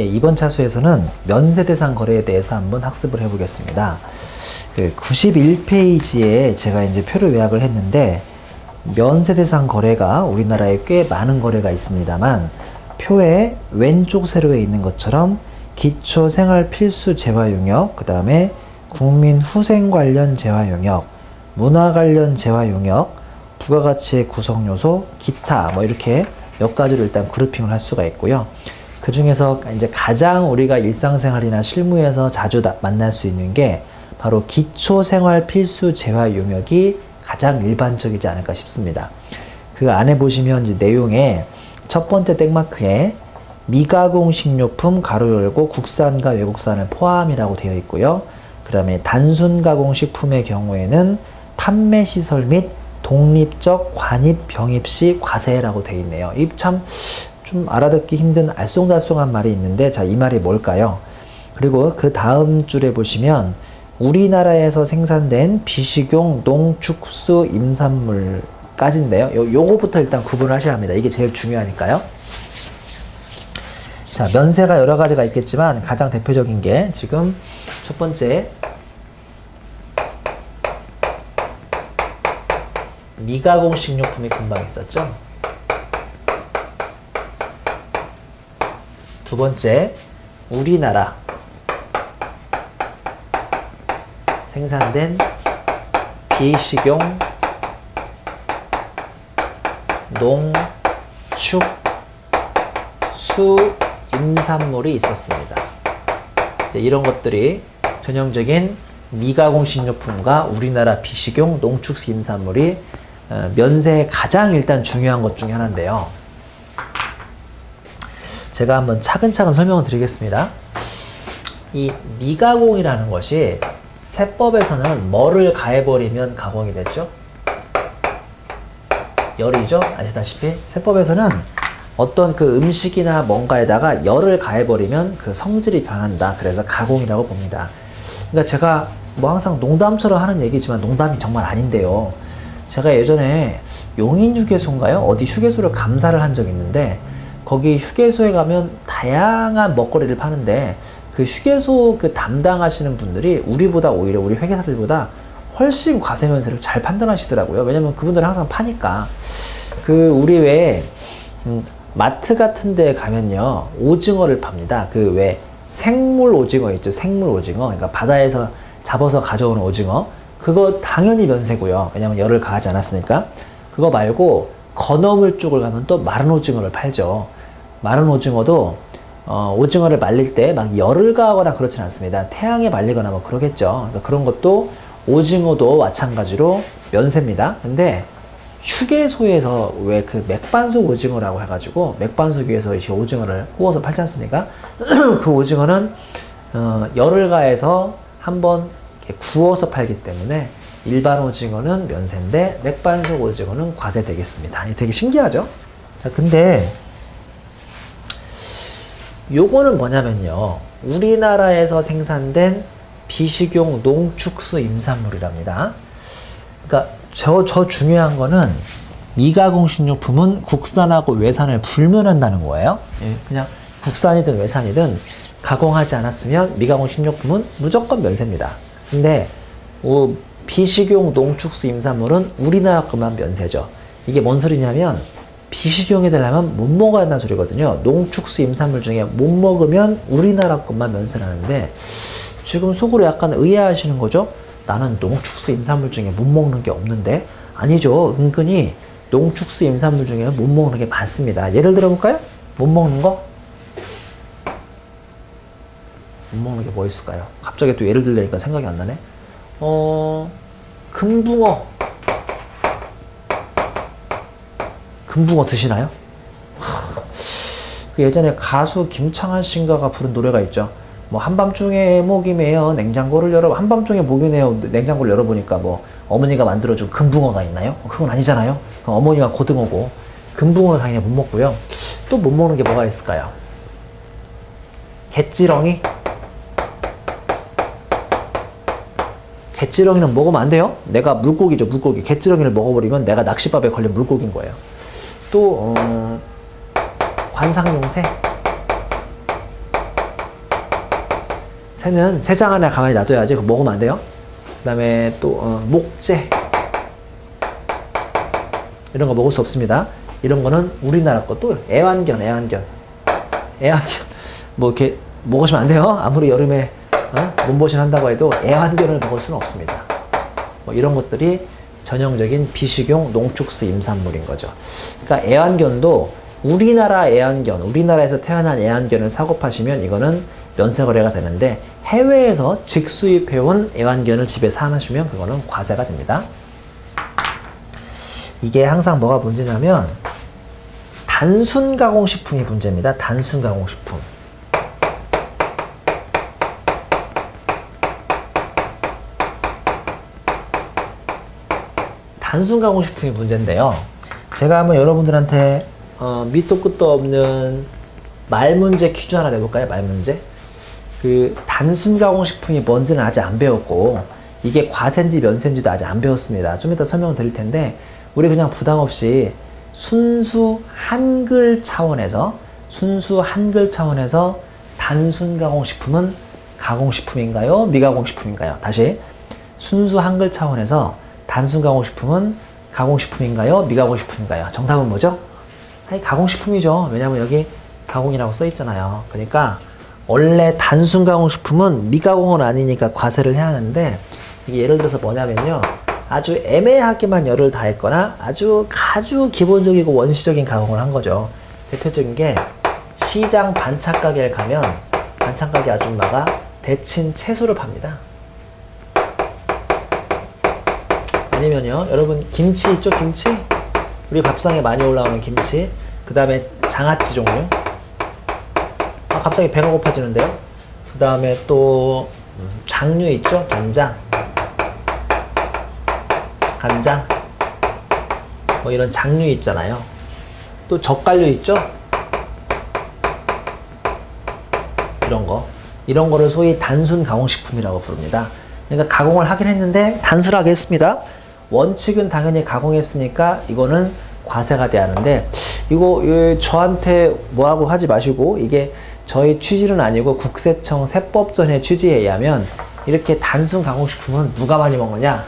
예, 이번 차수에서는 면세대상 거래에 대해서 한번 학습을 해보겠습니다. 그 91페이지에 제가 이제 표를 요약을 했는데, 면세대상 거래가 우리나라에 꽤 많은 거래가 있습니다만, 표의 왼쪽 세로에 있는 것처럼 기초생활필수 재화용역, 그 다음에 국민후생 관련 재화용역, 문화 관련 재화용역, 부가가치의 구성요소, 기타 뭐 이렇게 몇 가지로 일단 그룹핑을 할 수가 있고요. 그 중에서 이제 가장 우리가 일상생활이나 실무에서 자주 만날 수 있는 게 바로 기초생활 필수 재화 용역이 가장 일반적이지 않을까 싶습니다. 그 안에 보시면 이제 내용에 첫 번째 땡마크에 미가공 식료품 가로 열고 국산과 외국산을 포함이라고 되어 있고요. 그 다음에 단순 가공 식품의 경우에는 판매 시설 및 독립적 관입 병입 시 과세라고 되어 있네요. 이 참 좀 알아듣기 힘든 알쏭달쏭한 말이 있는데, 자, 이 말이 뭘까요? 그리고 그 다음 줄에 보시면 우리나라에서 생산된 비식용 농축수 임산물까지인데요. 요거부터 일단 구분을 하셔야 합니다. 이게 제일 중요하니까요. 자, 면세가 여러 가지가 있겠지만 가장 대표적인 게 지금 첫 번째 미가공 식료품이 금방 있었죠. 두 번째, 우리나라 생산된 비식용 농축수 임산물이 있었습니다. 이런 것들이 전형적인 미가공 식료품과 우리나라 비식용 농축수 임산물이 면세에 가장 일단 중요한 것 중에 하나인데요. 제가 한번 차근차근 설명을 드리겠습니다. 이 미가공이라는 것이 세법에서는 뭐를 가해버리면 가공이 됐죠? 열이죠? 아시다시피 세법에서는 어떤 그 음식이나 뭔가에다가 열을 가해버리면 그 성질이 변한다. 그래서 가공이라고 봅니다. 그러니까 제가 뭐 항상 농담처럼 하는 얘기지만 농담이 정말 아닌데요. 제가 예전에 용인휴게소인가요? 어디 휴게소를 감사를 한 적이 있는데, 거기 휴게소에 가면 다양한 먹거리를 파는데 그 휴게소 그 담당하시는 분들이 우리보다 오히려 우리 회계사들보다 훨씬 과세 면세를 잘 판단하시더라고요. 왜냐면 그분들은 항상 파니까. 그 우리 왜 마트 같은 데 가면요, 오징어를 팝니다. 그 왜 생물 오징어 있죠. 생물 오징어. 그러니까 바다에서 잡아서 가져오는 오징어. 그거 당연히 면세고요. 왜냐면 열을 가하지 않았으니까. 그거 말고 건어물 쪽을 가면 또 마른 오징어를 팔죠. 마른 오징어도 오징어를 말릴 때 막 열을 가하거나 그렇진 않습니다. 태양에 말리거나 뭐 그러겠죠. 그러니까 그런 것도 오징어도 마찬가지로 면세입니다. 근데 휴게소에서 왜 그 맥반석 오징어라고 해가지고 맥반석 위에서 이제 오징어를 구워서 팔지 않습니까? 그 오징어는 열을 가해서 한번 구워서 팔기 때문에 일반 오징어는 면세인데 맥반석 오징어는 과세 되겠습니다. 되게 신기하죠? 자, 근데 요거는 뭐냐면요, 우리나라에서 생산된 비식용 농축수 임산물이랍니다. 그러니까 저 중요한 거는 미가공 식료품은 국산하고 외산을 불문한다는 거예요. 그냥 국산이든 외산이든 가공하지 않았으면 미가공 식료품은 무조건 면세입니다. 근데 비식용 농축수 임산물은 우리나라 것만 면세죠. 이게 뭔 소리냐면 비식용이 되려면 못 먹어야 한다는 소리거든요. 농축수 임산물 중에 못 먹으면 우리나라 것만 면세라는데, 지금 속으로 약간 의아하시는 거죠? 나는 농축수 임산물 중에 못 먹는 게 없는데? 아니죠. 은근히 농축수 임산물 중에 못 먹는 게 많습니다. 예를 들어 볼까요? 못 먹는 거? 못 먹는 게 뭐 있을까요? 갑자기 또 예를 들려니까 생각이 안 나네. 금붕어. 금붕어 드시나요? 그 예전에 가수 김창완 씨인가가 부른 노래가 있죠. 뭐 한밤중에 목이 메어 냉장고를 한밤중에 목이 메어 냉장고를 열어보니까 뭐 어머니가 만들어준 금붕어가 있나요? 그건 아니잖아요. 어머니가 고등어고. 금붕어는 당연히 못 먹고요. 또 못 먹는 게 뭐가 있을까요? 갯지렁이? 갯지렁이는 먹으면 안 돼요. 내가 물고기죠, 물고기. 갯지렁이를 먹어버리면 내가 낚시밥에 걸린 물고기인 거예요. 또 관상용새? 새는 새장 안에 가만히 놔둬야지. 그거 먹으면 안 돼요. 그 다음에 또 목재 이런 거 먹을 수 없습니다. 이런 거는 우리나라 것도 애완견 뭐 이렇게 먹으시면 안 돼요. 아무리 여름에 몸보신 한다고 해도 애완견을 먹을 수는 없습니다. 뭐 이런 것들이 전형적인 비식용 농축수 임산물인 거죠. 그러니까 애완견도 우리나라 애완견, 우리나라에서 태어난 애완견을 사고 파시면 이거는 면세 거래가 되는데, 해외에서 직수입해온 애완견을 집에 사놓으시면 그거는 과세가 됩니다. 이게 항상 뭐가 문제냐면 단순 가공식품이 문제입니다. 단순 가공식품. 단순 가공식품이 문제인데요. 제가 한번 여러분들한테 밑도 끝도 없는 말 문제 퀴즈 하나 내볼까요? 말 문제. 그 단순 가공식품이 뭔지는 아직 안 배웠고, 이게 과세인지 면세인지도 아직 안 배웠습니다. 좀 이따 설명을 드릴 텐데, 우리 그냥 부담 없이 순수 한글 차원에서 단순 가공식품은 가공식품인가요? 미가공식품인가요? 다시, 순수 한글 차원에서 단순 가공식품은 가공식품인가요? 미가공식품인가요? 정답은 뭐죠? 아니, 가공식품이죠. 왜냐면 여기 가공이라고 써 있잖아요. 그러니까 원래 단순 가공식품은 미가공은 아니니까 과세를 해야 하는데, 이게 예를 들어서 뭐냐면요, 아주 애매하게만 열을 다했거나 아주 기본적이고 원시적인 가공을 한 거죠. 대표적인 게 시장 반찬가게에 가면 반찬가게 아줌마가 데친 채소를 팝니다. 아니면요, 여러분 김치 있죠? 김치? 우리 밥상에 많이 올라오는 김치. 그 다음에 장아찌 종류. 갑자기 배가 고파지는데요. 그 다음에 또 장류 있죠? 된장, 간장, 뭐 이런 장류 있잖아요. 또 젓갈류 있죠? 이런 거를 소위 단순 가공식품이라고 부릅니다. 그러니까 가공을 하긴 했는데 단순하게 했습니다. 원칙은 당연히 가공했으니까 이거는 과세가 돼야 하는데, 이거 저한테 뭐하고 하지 마시고, 이게 저희 취지는 아니고 국세청 세법전의 취지에 의하면 이렇게 단순 가공식품은 누가 많이 먹느냐?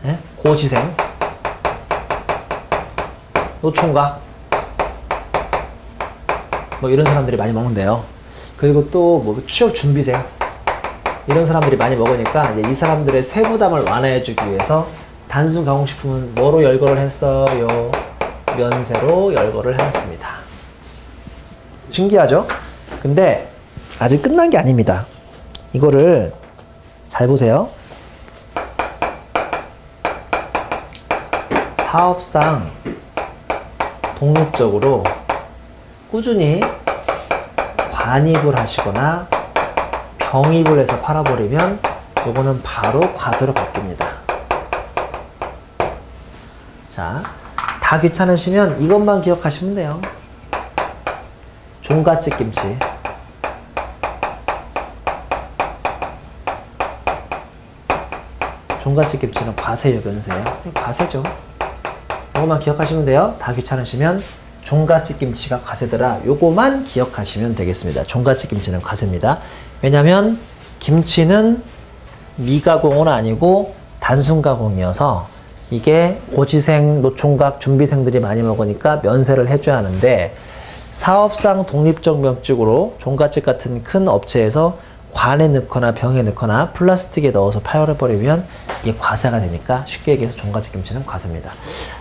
예? 고시생, 노총각, 뭐 이런 사람들이 많이 먹는데요. 그리고 또 뭐 취업 준비생, 이런 사람들이 많이 먹으니까 이제 이 사람들의 세부담을 완화해주기 위해서 단순 가공식품은 뭐로 열거를 했어요? 면세로 열거를 해놨습니다. 신기하죠? 근데 아직 끝난 게 아닙니다. 이거를 잘 보세요. 사업상 독립적으로 꾸준히 관입을 하시거나 병입을 해서 팔아버리면 요거는 바로 과세로 바뀝니다. 자, 다 귀찮으시면 이것만 기억하시면 돼요. 종갓집 김치. 종갓집 김치는 과세예요, 면세예요? 과세죠. 요거만 기억하시면 돼요. 다 귀찮으시면 종갓집 김치가 과세더라. 요거만 기억하시면 되겠습니다. 종갓집 김치는 과세입니다. 왜냐면 김치는 미가공은 아니고 단순 가공이어서 이게 고시생, 노총각, 준비생들이 많이 먹으니까 면세를 해줘야 하는데, 사업상 독립적 명칭으로 종갓집 같은 큰 업체에서 관에 넣거나 병에 넣거나 플라스틱에 넣어서 파열해버리면 이게 과세가 되니까, 쉽게 얘기해서 종갓집 김치는 과세입니다.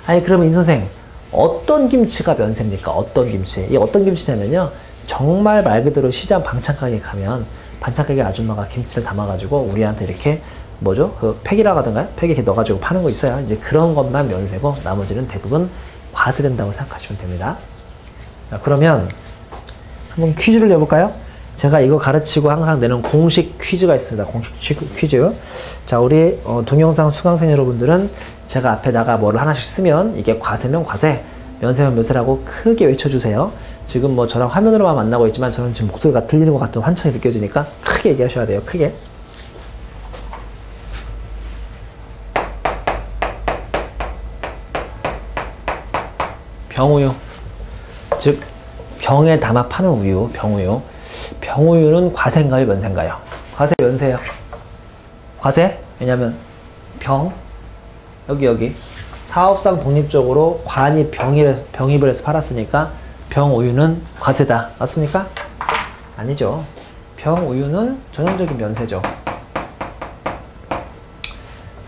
아니, 그러면 이 선생, 어떤 김치가 면세입니까? 어떤 김치? 이게 어떤 김치냐면요, 정말 말 그대로 시장 반찬가게 가면 반찬가게 아줌마가 김치를 담아가지고 우리한테 이렇게 뭐죠? 그 팩이라고 하던가요? 팩에 이렇게 넣어가지고 파는 거 있어요. 이제 그런 것만 면세고 나머지는 대부분 과세된다고 생각하시면 됩니다. 자, 그러면 한번 퀴즈를 내볼까요? 제가 이거 가르치고 항상 내는 공식 퀴즈가 있습니다. 공식 퀴즈. 자, 우리 동영상 수강생 여러분들은 제가 앞에다가 뭐를 하나씩 쓰면 이게 과세면 과세, 면세면 면세라고 크게 외쳐주세요. 지금 뭐 저랑 화면으로만 만나고 있지만 저는 지금 목소리가 들리는 것 같은 환청이 느껴지니까 크게 얘기하셔야 돼요. 크게. 병우유, 즉 병에 담아 파는 우유, 병우유. 병우유는 과세인가요, 면세인가요? 과세, 면세요. 과세? 왜냐면 병, 여기 사업상 독립적으로 관이 병입을 해서 팔았으니까 병우유는 과세다. 맞습니까? 아니죠. 병우유는 전형적인 면세죠.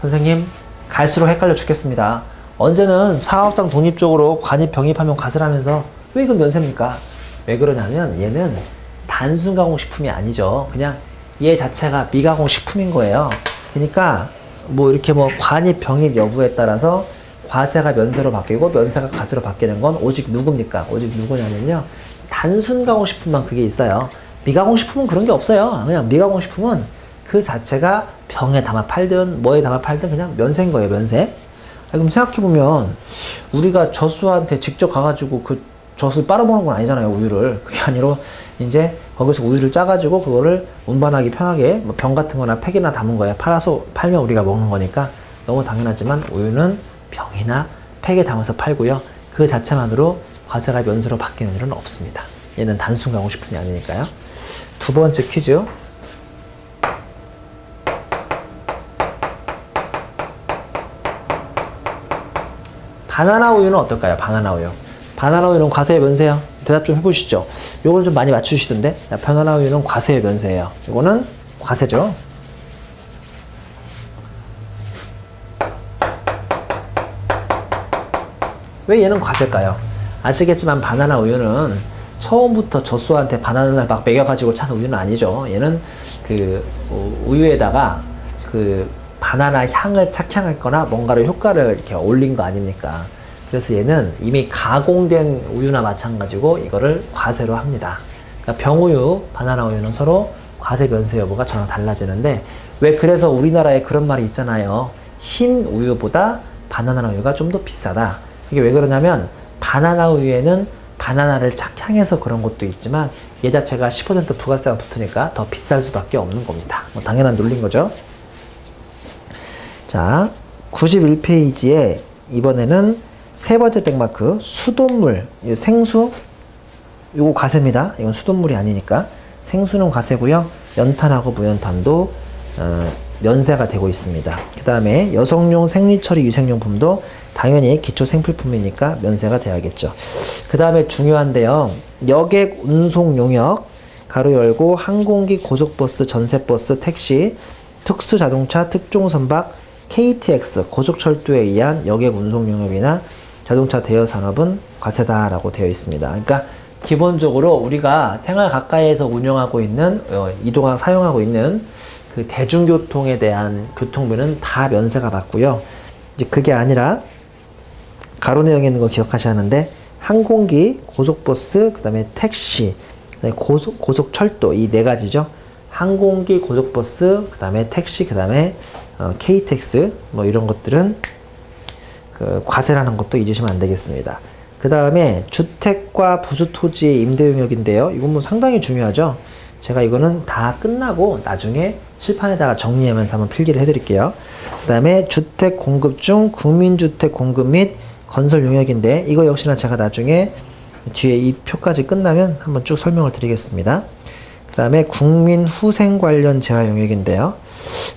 선생님, 갈수록 헷갈려 죽겠습니다. 언제는 사업상 독립적으로 관이 병입하면 과세라면서 왜 이건 면세입니까? 왜 그러냐면 얘는 단순 가공식품이 아니죠. 그냥 얘 자체가 미가공식품인 거예요. 그러니까 뭐 이렇게 뭐 관이 병입 여부에 따라서 과세가 면세로 바뀌고 면세가 과세로 바뀌는 건 오직 누굽니까? 오직 누구냐면요. 단순 가공식품만 그게 있어요. 미가공식품은 그런 게 없어요. 그냥 미가공식품은 그 자체가 병에 담아 팔든 뭐에 담아 팔든 그냥 면세인 거예요. 면세. 그럼 생각해보면 우리가 젖소한테 직접 가가지고 그 젖을 빨아먹는 건 아니잖아요. 우유를. 그게 아니라 이제 거기서 우유를 짜가지고 그거를 운반하기 편하게 뭐 병 같은 거나 팩이나 담은 거에 팔면 우리가 먹는 거니까 너무 당연하지만 우유는 병이나 팩에 담아서 팔고요. 그 자체만으로 과세가 면세로 바뀌는 일은 없습니다. 얘는 단순 가공식품이 아니니까요. 두 번째 퀴즈. 바나나 우유는 어떨까요? 바나나 우유. 바나나 우유는 과세예요, 면세예요? 대답 좀 해보시죠. 요걸 좀 많이 맞추시던데. 바나나 우유는 과세예요, 면세예요? 이거는 과세죠. 왜 얘는 과세일까요? 아시겠지만 바나나 우유는 처음부터 젖소한테 바나나를 막 먹여가지고 찬 우유는 아니죠. 얘는 그 우유에다가 그 바나나 향을 착향할 거나 뭔가를 효과를 이렇게 올린 거 아닙니까? 그래서 얘는 이미 가공된 우유나 마찬가지고 이거를 과세로 합니다. 그러니까 병우유, 바나나 우유는 서로 과세 면세 여부가 전혀 달라지는데 왜 그래서 우리나라에 그런 말이 있잖아요. 흰 우유보다 바나나 우유가 좀 더 비싸다. 이게 왜 그러냐면 바나나 우유에는 바나나를 착향해서 그런 것도 있지만 얘 자체가 10% 부가세가 붙으니까 더 비쌀 수밖에 없는 겁니다. 뭐 당연한 논리인 거죠. 자, 91페이지에 이번에는 세 번째 땡마크 수돗물, 생수, 이거 과세입니다. 이건 수돗물이 아니니까 생수는 과세고요. 연탄하고 무연탄도 면세가 되고 있습니다. 그 다음에 여성용 생리처리 유생용품도 당연히 기초 생필품이니까 면세가 돼야겠죠. 그 다음에 중요한데요. 여객 운송 용역, 가로 열고 항공기, 고속버스, 전세버스, 택시, 특수자동차, 특종선박, KTX, 고속철도에 의한 여객 운송 용역이나 자동차 대여 산업은 과세다라고 되어 있습니다. 그러니까 기본적으로 우리가 생활 가까이에서 운영하고 있는 사용하고 있는 그 대중교통에 대한 교통비는 다 면세가 받고요. 이제 그게 아니라 가로 내용에 있는 거 기억하셔야 하는데 항공기, 고속버스, 그 다음에 택시, 그다음에 고속철도 이 네 가지죠. 항공기, 고속버스, 그 다음에 택시, 그 다음에 KTX 뭐 이런 것들은 그 과세라는 것도 잊으시면 안 되겠습니다. 그 다음에 주택과 부수토지의 임대 용역인데요. 이건 뭐 상당히 중요하죠. 제가 이거는 다 끝나고 나중에 칠판에다가 정리하면서 한번 필기를 해드릴게요. 그 다음에 주택 공급 중 국민주택 공급 및 건설 용역인데 이거 역시나 제가 나중에 뒤에 이 표까지 끝나면 한번 쭉 설명을 드리겠습니다. 그 다음에 국민 후생 관련 재화 용역인데요.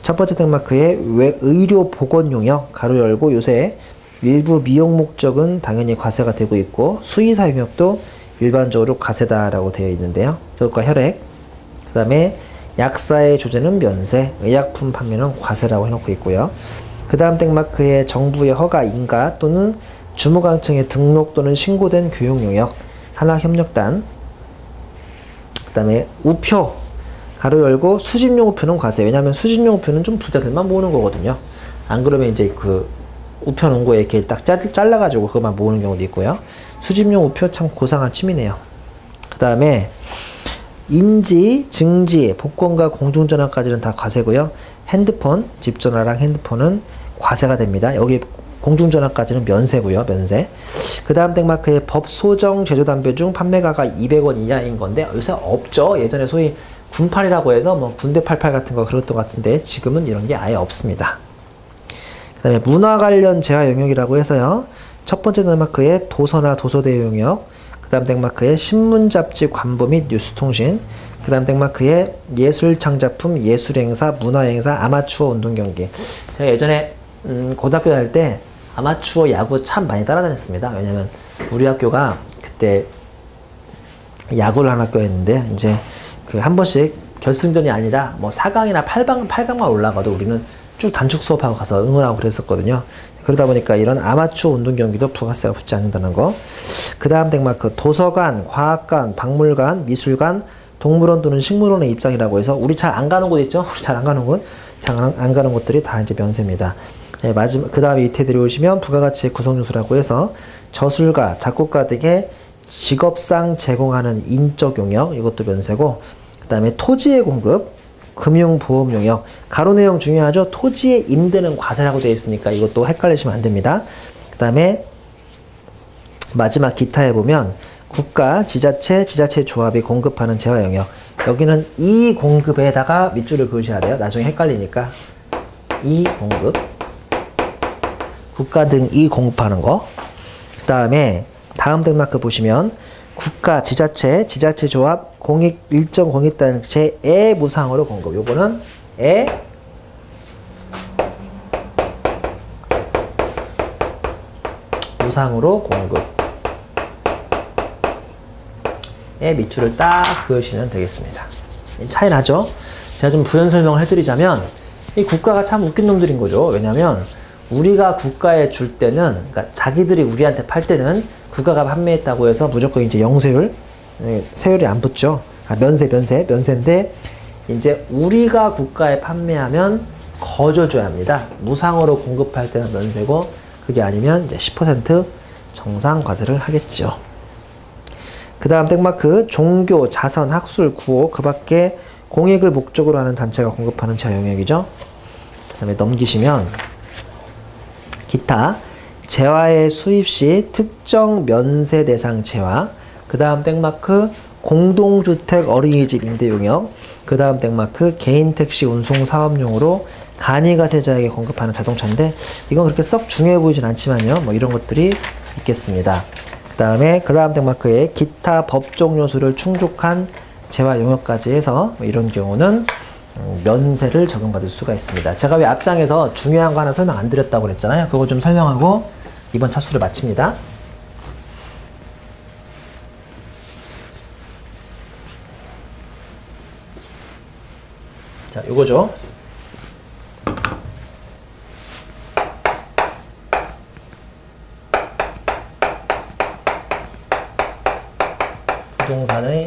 첫 번째 땡마크에 의료 보건 용역, 가로 열고 요새 일부 미용 목적은 당연히 과세가 되고 있고 수의사 용역도 일반적으로 과세다라고 되어 있는데요. 그것과 혈액, 그 다음에 약사의 조제는 면세, 의약품 판매는 과세라고 해놓고 있고요. 그 다음 땡마크에 정부의 허가 인가 또는 주무관청에 등록 또는 신고된 교육 용역, 산학협력단, 그 다음에 우표, 가로 열고 수집용 우표는 과세. 왜냐하면 수집용 우표는 좀 부자들만 모으는 거거든요. 안 그러면 이제 그 우표 놓은 거에 이렇게 딱 잘라가지고 그것만 모으는 경우도 있고요. 수집용 우표 참 고상한 취미네요. 그 다음에 인지, 증지, 복권과 공중전화까지는 다 과세고요. 핸드폰, 집전화랑 핸드폰은 과세가 됩니다. 여기 공중전화까지는 면세고요. 면세. 그 다음 땡마크에 법소정 제조담배 중 판매가가 200원 이하인 건데 요새 없죠. 예전에 소위 군팔이라고 해서 뭐 군대 팔팔 같은 거 그랬던 것 같은데 지금은 이런 게 아예 없습니다. 그 다음에 문화 관련 재화 용역이라고 해서요. 첫 번째 땡마크에 도서나 도서대 용역, 그 다음 땡마크에 신문, 잡지, 관보 및 뉴스통신, 그 다음 땡마크에 예술창작품, 예술행사, 문화행사, 아마추어 운동경기. 제가 예전에 고등학교 다닐 때 아마추어 야구 참 많이 따라다녔습니다. 왜냐면 우리 학교가 그때 야구를 한 학교였는데 이제 그 한 번씩 결승전이 아니라 뭐 4강이나 8강만 올라가도 우리는 쭉 단축 수업하고 가서 응원하고 그랬었거든요. 그러다 보니까 이런 아마추어 운동 경기도 부가세가 붙지 않는다는 거. 그 다음 땡마크 도서관, 과학관, 박물관, 미술관, 동물원 또는 식물원의 입장이라고 해서 우리 잘 안 가는 곳 있죠? 잘 안 가는 곳, 잘 안 가는 곳들이 다 이제 면세입니다. 네, 마지막 그 다음에 밑에 내려오시면 부가가치의 구성 요소라고 해서 저술가, 작곡가 등의 직업상 제공하는 인적 용역 이것도 면세고, 그 다음에 토지의 공급, 금융보험 용역, 가로 내용 중요하죠. 토지의 임대는 과세라고 되어 있으니까 이것도 헷갈리시면 안 됩니다. 그 다음에 마지막 기타에 보면 국가, 지자체, 지자체 조합이 공급하는 재화 영역. 여기는 이 공급에다가 밑줄을 그으셔야 돼요. 나중에 헷갈리니까. 이 공급. 국가 등 이 공급하는 거. 그 다음에 다음 땡마크 보시면 국가, 지자체, 지자체 조합, 공익, 일정 공익단체의 무상으로 공급. 요거는 무상으로 공급. 밑줄을 딱 그으시면 되겠습니다. 차이 나죠? 제가 좀 부연 설명을 해드리자면 이 국가가 참 웃긴 놈들인 거죠. 왜냐면 우리가 국가에 줄 때는, 그러니까 자기들이 우리한테 팔 때는 국가가 판매했다고 해서 무조건 이제 영세율, 세율이 안 붙죠. 면세인데 이제 우리가 국가에 판매하면 거저줘야 합니다. 무상으로 공급할 때는 면세고, 그게 아니면 이제 10% 정상 과세를 하겠죠. 그 다음 땡마크 종교, 자선, 학술, 구호 그 밖에 공익을 목적으로 하는 단체가 공급하는 재화 영역이죠. 그 다음에 넘기시면 기타, 재화의 수입 시 특정 면세 대상 재화, 그 다음 땡마크 공동주택 어린이집 임대 용역, 그 다음 땡마크 개인 택시 운송 사업용으로 간이가세자에게 공급하는 자동차인데 이건 그렇게 썩 중요해 보이진 않지만요. 뭐 이런 것들이 있겠습니다. 그 다음 땡마크에 기타 법적 요소를 충족한 재화 용역까지 해서 이런 경우는 면세를 적용받을 수가 있습니다. 제가 왜 앞장에서 중요한 거 하나 설명 안 드렸다고 그랬잖아요. 그거 좀 설명하고 이번 차수를 마칩니다. 자, 요거죠. 부동산의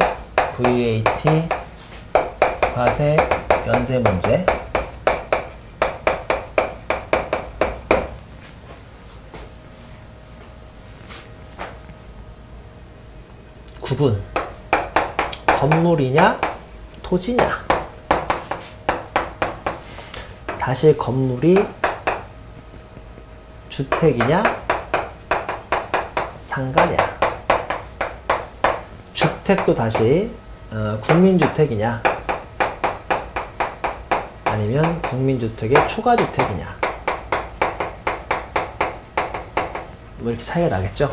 VAT 과세 면세 문제. 구분. 건물이냐 토지냐. 다시 건물이 주택이냐 상가냐. 주택도 다시 국민주택이냐 아니면 국민주택의 초과주택이냐. 뭐 이렇게 차이가 나겠죠.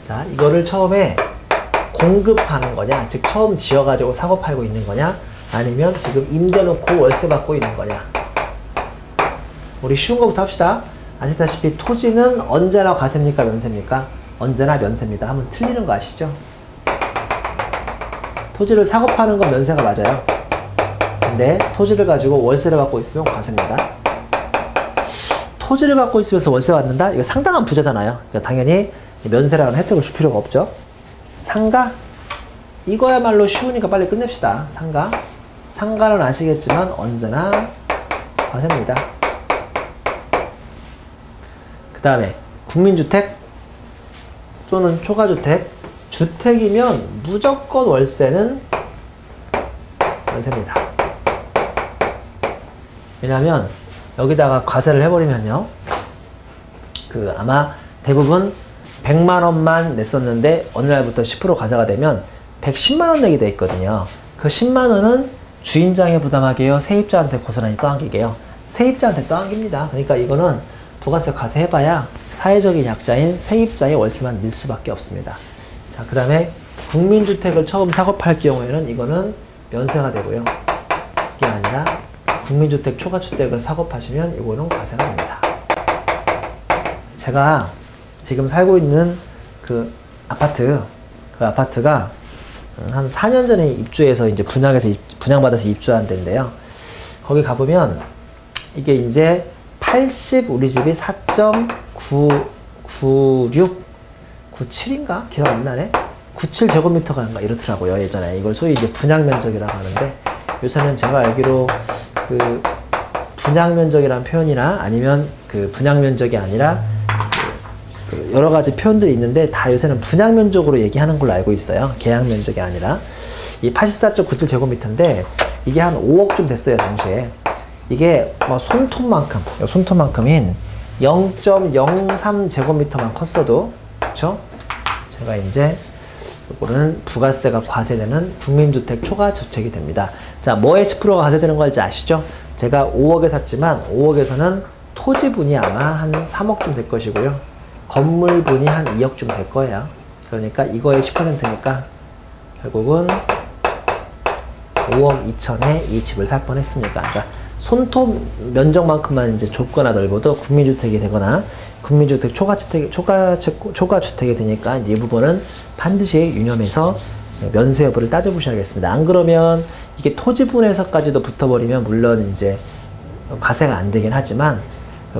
자, 이거를 처음에 공급하는 거냐, 즉 처음 지어가지고 사고 팔고 있는 거냐, 아니면 지금 임대 놓고 월세 받고 있는 거냐. 우리 쉬운 거부터 합시다. 아시다시피 토지는 언제나 과세입니까 면세입니까? 언제나 면세입니다. 하면 틀리는 거 아시죠? 토지를 사고 파는 건 면세가 맞아요. 근데 토지를 가지고 월세를 받고 있으면 과세입니다. 토지를 갖고 있으면서 월세 받는다? 이거 상당한 부자잖아요. 그러니까 당연히 면세라는 혜택을 줄 필요가 없죠. 상가? 이거야말로 쉬우니까 빨리 끝냅시다. 상가. 상가는 아시겠지만 언제나 과세입니다. 그 다음에 국민주택 또는 초과주택. 주택이면 무조건 월세는 면세입니다. 왜냐하면 여기다가 과세를 해버리면요, 그 아마 대부분 100만 원만 냈었는데 어느 날부터 10% 과세가 되면 110만 원 내게 돼 있거든요. 그 10만 원은 주인장이 부담하게요, 세입자한테 고스란히 떠안기게요. 세입자한테 떠안깁니다. 그러니까 이거는 부가세 과세해봐야 사회적인 약자인 세입자의 월세만 낼 수밖에 없습니다. 자, 그 다음에 국민주택을 처음 사고팔 경우에는 이거는 면세가 되고요. 이게 아니라 국민주택 초과주택을 사고파시면 이거는 과세가 됩니다. 제가 지금 살고 있는 그 아파트가 한 4년 전에 입주해서 이제 분양받아서 입주한 데인데요. 거기 가보면 이게 이제 우리 집이 4.99697인가? 기억 안 나네? 97제곱미터가 이렇더라고요. 예전에 이걸 소위 이제 분양면적이라고 하는데, 요새는 제가 알기로 그 분양면적이라는 표현이나 아니면 그 분양면적이 아니라 그 여러 가지 표현들이 있는데, 다 요새는 분양면적으로 얘기하는 걸로 알고 있어요. 계약면적이 아니라. 이 84.97제곱미터인데 이게 한 5억쯤 됐어요, 당시에. 이게 뭐 손톱만큼인 0.03제곱미터만 컸어도, 그쵸? 제가 이제 이거는 부가세가 과세되는 국민주택 초과주택이 됩니다. 자, 뭐에 10%가 과세되는 거 알지 아시죠? 제가 5억에 샀지만 5억에서는 토지분이 아마 한 3억쯤 될 것이고요. 건물분이 한 2억쯤 될 거예요. 그러니까 이거의 10%니까 결국은 5억 2천에 이 집을 살 뻔했습니까? 그러니까 손톱 면적만큼만 이제 좁거나 넓어도 국민주택이 되거나 국민주택 초과주택이 되니까 이제 이 부분은 반드시 유념해서 면세 여부를 따져보셔야겠습니다. 안 그러면 이게 토지분에서까지도 붙어버리면 물론 이제 과세가 안 되긴 하지만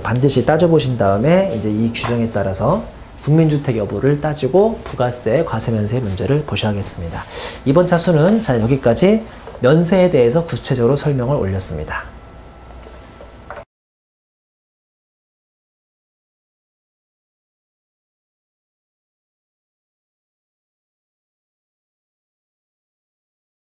반드시 따져보신 다음에 이제 이 규정에 따라서 국민주택 여부를 따지고 부가세, 과세면세 문제를 보셔야겠습니다. 이번 차수는 자 여기까지 면세에 대해서 구체적으로 설명을 올렸습니다.